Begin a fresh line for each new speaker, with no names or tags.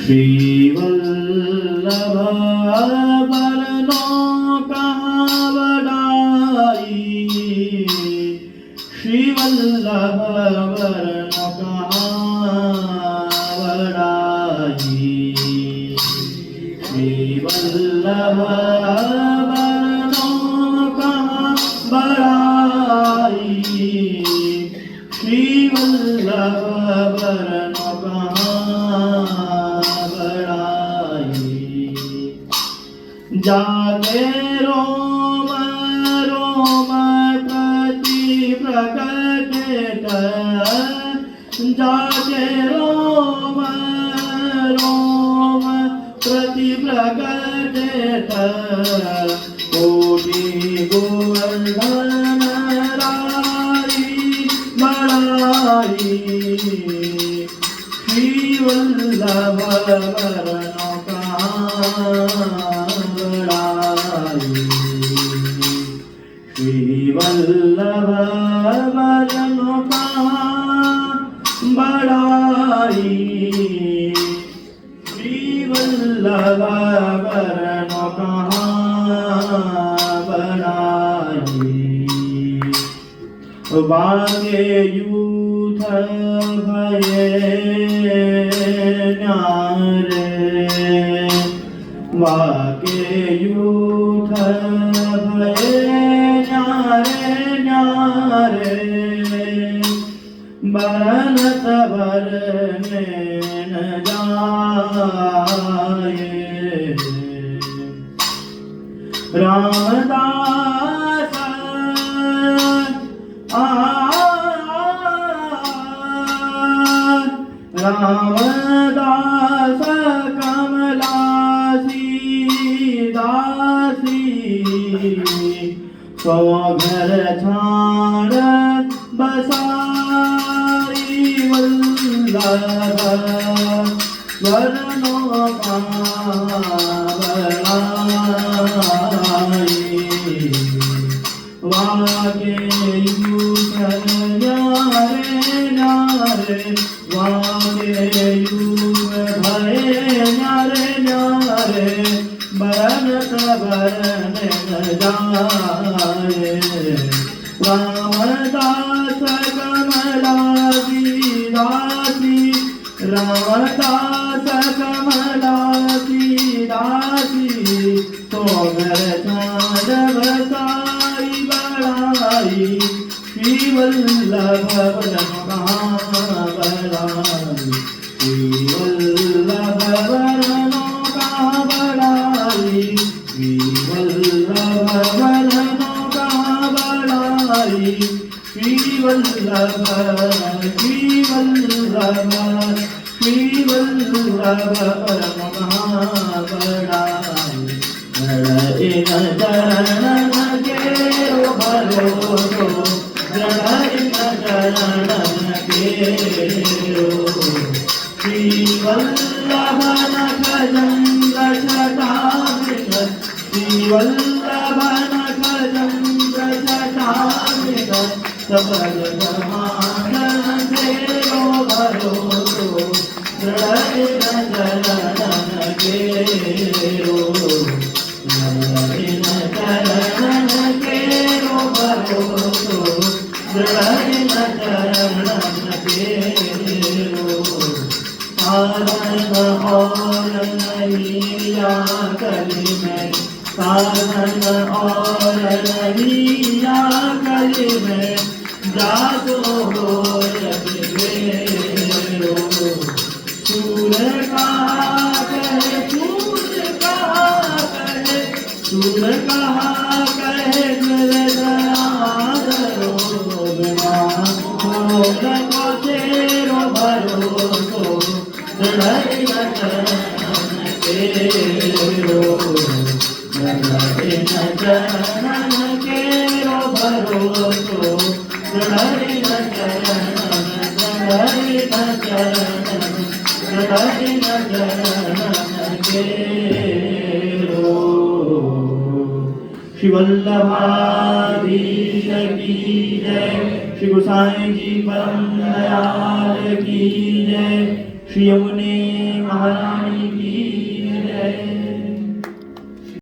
श्री वल्लभ बरनो कहाँ बड़ाई, श्री वल्लभ बरनो कहाँ बड़ाई, श्री वल्लभ बरनो कहाँ बड़ाई, श्री वल्लभ बरनो कहाँ जागे रोम रोम प्रति प्रकटित, जागे रोम रोम प्रति प्रकटित, कोटि गोवर्धन राई बड़ाई, श्री वल्लभ बरनो श्री वल्लभ बरनो कहाँ बड़ाई, श्री वल्लभ बरनो कहाँ बड़ाई, वागे यूथ भये न्यारे, वागे यूथ भये न्यारे न्यारे, बरनत बरने न जाए, रामदास रामदास कमलासी दासी, सौ घर छाड़ बसारी, वल्लभ बरनो कहाँ बड़ाई, वागे यूथ न्यारे न्यारे, वागे यूथ भये न्यारे न्यारे, बरनत बरने न जाए, रामदास कमलासी दासी, रामदास कमलासी दासी, तो घर छाड़ बसाई बड़ाई, श्री वल्लभ बरनो कहाँ बड़ाई, श्री वल्लभ बरनो कहाँ बड़ाई, श्री वल्लभ बरनो कहाँ बड़ाई, श्री वल्लभ बरनो कहाँ बड़ाई, इन चरण के भरोसो, इन चरण के श्री वल्लभ नख चंद्र छटामित, श्री वल्लभ नख चंद्र छटामित, सबल समागम देव भरोसो, इन चरण के इन चरण के भरोसो, इन चरण के साधन और नहीं या कली में, साधन और नहीं या कली में, जातो हो जगेरो, सूर कहा कहे, सूर कहा कहे, सूर कहा कहे, मेरे दयादरो बिना हो तेरो भरोसो, इन चरण चरणन केरो भरोसो दृढ़ चरणन दृढ़ चरणन दृढ़ चरणन केरो। श्री वल्लभाधीश की जय, श्री गोसाई जी परम दयाल की जय, श्री यमुने महारानी